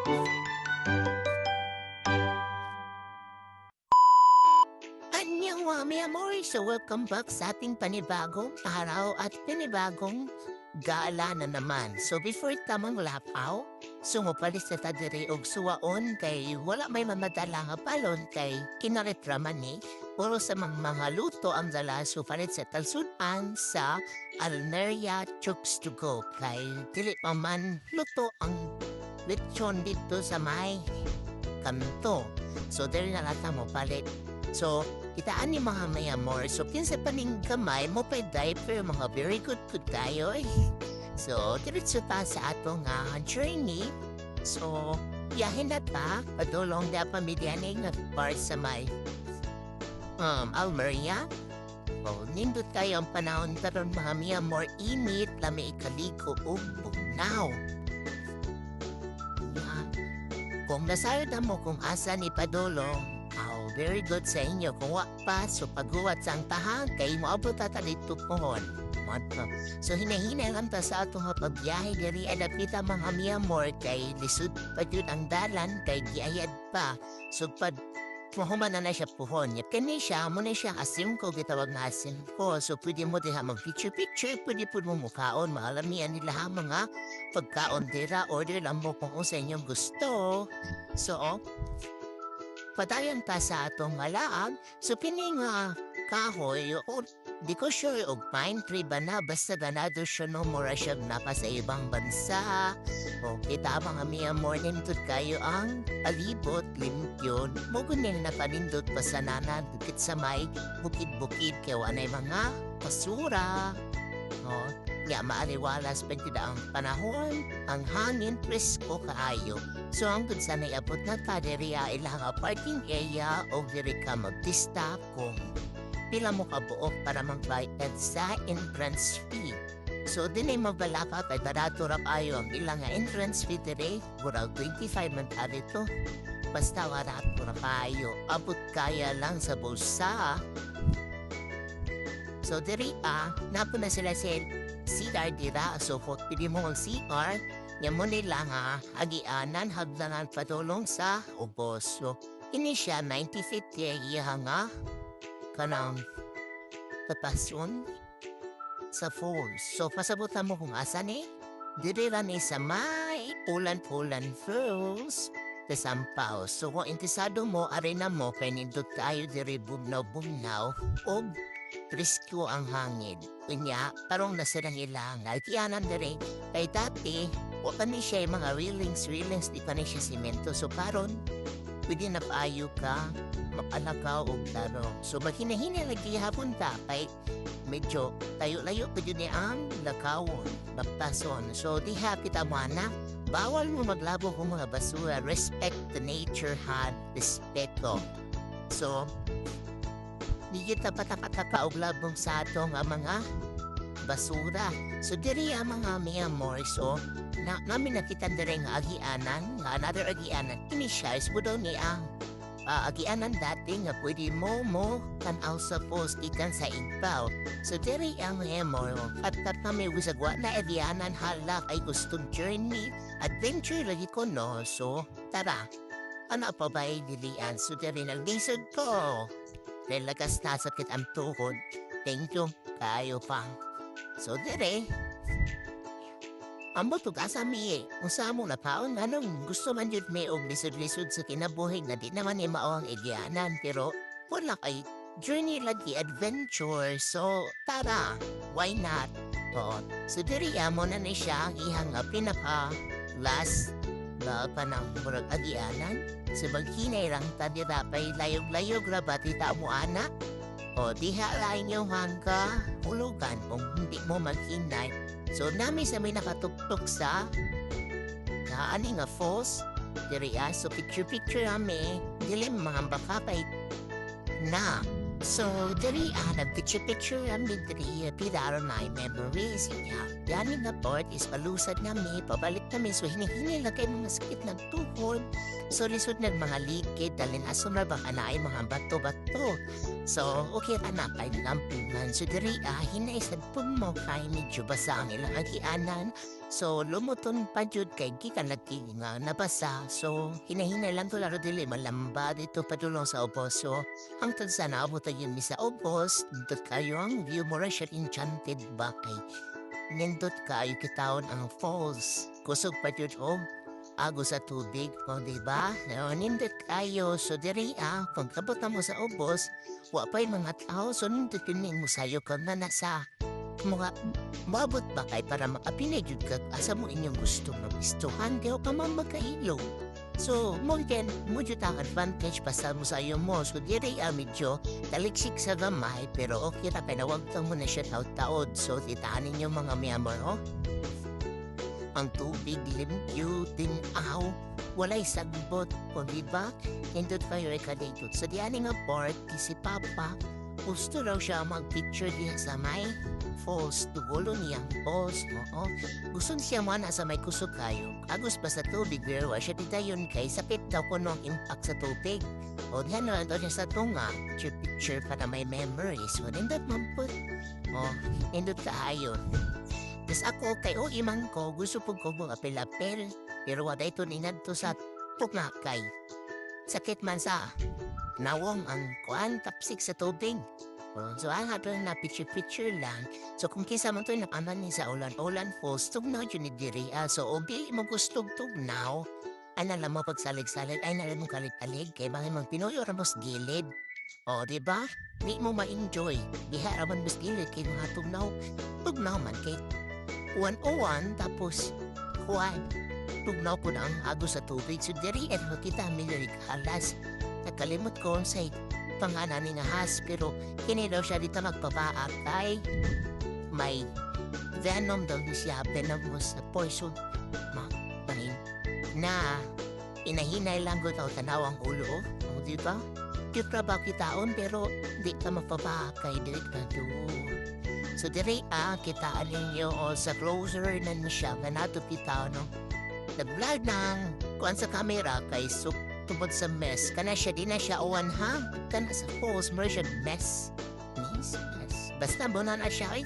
Annyeong mi amor! So welcome back sa ating panibagong araw at panibagong gala na naman. So before tamang lapaw, sumupalis na ta diri og suwaon kay wala may mamadala nga palon kay kinaretraman ni puro sa mga luto ang dala supalit sa talsudan sa Almeria Chooks to Go kay dili pa man luto ang lechon dito sa may kanto. So diri na lata mo palit. So, itaan ni mga may amor. So, kinsa pa ning kamay mo pa diaper mga very good tayo eh. So, diretso ta sa atong journey. So, yahin na ta, padulong na pamilya ni nga part sa may Almeria. So, nindot tayo ang panahon taron mga may amor init, lami ikaliko o bugnaw. Kung nasayod na mo kung asa ni padulong, very good sa inyo. Kung wak pa, so paghuwat sa ang tahang, kay moabot ta dito pohon. So hinahinay lang ta sa atong pagbiyahe diri adapita mga miyamor kay lisod pa yun ang dalan kay giayad pa. So pag mahuman na siya pohon, kani siya, muna siya asim ko, gitawag na asim ko. So pwede mo diha mag-picture-picture, pwede po mo mukhaon, maalamian nila ha mga pagkaon dira, order lang mo kung sa inyong gusto. So, padayon ta sa atong malaag, so pining kahoy, o di ko sure og pine tree ba na, basta ganado siya no, mura siya napa sa ibang bansa. O kita mga miya morning tut kayo ang palibot, limpyon, mugunin na panindot pa sa nanan, dukit sa may bukid-bukid, kaya wanay mga basura. O, nga maaliwalas pa ang panahon, ang hangin presko kaayo. So hangtod sa naiabot na taderiya ilang parking area o diri ka magtista kung pila mo kabuok para magbayad sa entrance fee. So din ay mabalaka kay barato ra kayo ang ilang entrance fee diri, murag 25 man dito. Basta barato ra kayo, abot kaya lang sa bulsa. So diri napo na sila sa CR dira, so kung pili mo ang CR, nga mo nila nga agianan hagdanan padulong sa ubos. So, ini siya 90 feet iya nga kanang tapasyon sa falls. So, pasabutan mo kung asa ni, diri ra ni sa may Pulan-Pulan Falls sa Sampaw. So, kung interesado mo, arena mo, kay nindot tayo diri bugnaw-bugnaw o presko ang hangin. Kunya, parang nasirang ilang altianan dere. Kay dati, wala ni siya yung mga railings, di pa ni siya simento. So paron, pwede na paayo ka, mapalakaw o klaro. So maghinahinay lagi hapon ta, kay medyo tayo-layo pa yun ang lakawon, baptason. So di happy tamana, bawal mo maglabo kung mga basura. Respect the nature, had respeto. So, di kita pataka-taka og labong sa ato nga mga basura. So diri ang mga miyamor, so namin nakita diri nga agianan, nga another agianan, kini siya is budaw ni ang agianan dati nga pwede mo tanaw sa post ikan sa igpaw. So diri ang miyamor, at kami wisagwa na agianan hala kay gustong journey, adventure lagi ko no. So tara, ano pa ba dilian? So diri naglisod ko. Dahil lakas nasakit ang tuhod, thank you, kayo pa. So dire, ang butog asami kung sa mo na taon, anong gusto man yun may og lisod-lisod sa kinabuhig na di naman ni mao ang igyanan, pero wala kay journey lagi adventure, so tara, why not? So dire mo na ni siya ang ihang pinaka last na panang murag agyanan. So maghinay lang ta dira pay layog-layog ra ba tita mo ana? O diha lain yung hangga hulugan kung hindi mo maghinay. So nami sa may nakatuktok sa ani nga falls diri so picture ami dili mga baka pay na. So diri nagpicture ami diri pidaro na memories niya. Yani na part is palusad nami, pabalik nami, so hinihinay lang kay mga sakit ng tuhod. So lisod ng mga likid, dalin aso na bang anaay mga bato-bato. So okay ka na kay lampunan. So diri hinay sad pun mo kay medyo basa ang ilang agianan. So lumuton pa jud kay gikan lagi nga nabasa. So hinahinay lang ko laro dili malamba dito padulong sa ubos. So hangtod sa naabot yun mi sa ubos, dito kayo ang view mo ra siya enchanted ba kay nindot kayo kitawon ang falls. Kusog pa jud oh. Ago sa tubig mo, di ba? Nindot kayo. So diri kung kabot na mo sa ubos, wa pa'y mga tao. So nindot yun mo sayo kung na nasa mga mabot ba kay para makapinayod ka asa mo inyong gusto na gustuhan kayo ka man magkailo. So, mo jud ang advantage basta mo sa iyo mo. So, diri medyo taliksik sa gamay pero okay ra kay nawag mo na siya taod-taod. So, titahan ninyo mga miyamor, oh. Ang tubig limpyo, tinaw, walay sagbot, o diba? Hindot kayo rekadetod. Sa diyan nga part, si Papa, gusto raw siya mag-picture diya sa may falls, tugulo niyang falls, oo. Gusto siya mo na sa may kusog kayo. Agos pa sa tubig, pero siya dita yun kay sakit daw ko nung impact sa tubig. O diyan na doon siya sa tunga, picture para may memories. So, nindot mamput. O, nindot kaayon. Tapos ako kay imang ko, gusto po ko mga apel-apel. Pero wala ito ninad to sa tunga kay. Sakit man sa nawong ang kuan tapsik sa tubig. So, ang hato na picture-picture lang. So, kung kisa man ito napaman ni sa ulan-ulan falls, tugnaw yun ni diri. So, obi mo gusto tugnaw, ay nalang mo pagsalig-salig, ay nalang mo kalig-alig, kay bakit mong Pinoy or mas gilid. O, di ba? Di mo ma-enjoy. Diha raman mas gilid, kay mga tugnaw man, kay 101, tapos, kuwan, tugnaw po na ang agos sa tubig. So, diri, kita milirig halas. Nakalimot ko sa pangalan ni nga has, pero kini daw siya dito magpapaak kay may venom daw siya, venomous na poison panin na inahinay lang ko tao tanaw ang ulo, o di ba? Cute ra ba kitaon pero di ka mapapaak kay direct na do. So diri kitaan ninyo sa closer na siya kanato kita no. Nag-vlog ng kuan sa camera kay tubod sa mess. Kana siya, di na siya uwan ha. Kana sa falls, mo siya mess. Yes. Basta mo na siya eh.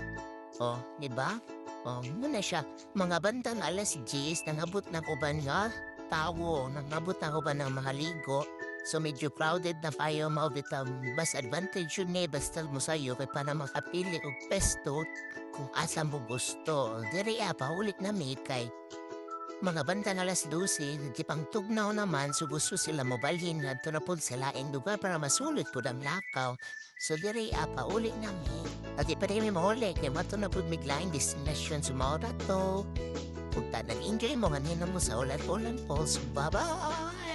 O, di ba? O, muna siya. Mga bandang alas 10, nangabot na ko ba nga tao, nangabot na ko ba ng mga ligo. So medyo crowded na tayo maubitang mas advantage yun basta mo sa'yo kay para makapili o pesto kung asa mo gusto. Diri paulit na may kay mga banta na alas 12, di pang tugnaw naman, so gusto sila mobalhin na ito na po sila ang lugar para masulit po ng lakaw. So diri paulit namin. At di pa rin may mahuli, kaya mato na po miglaing destination sa mga rato. Punta nag-enjoy mo, ganyan mo sa ulan-ulan po. So bye-bye!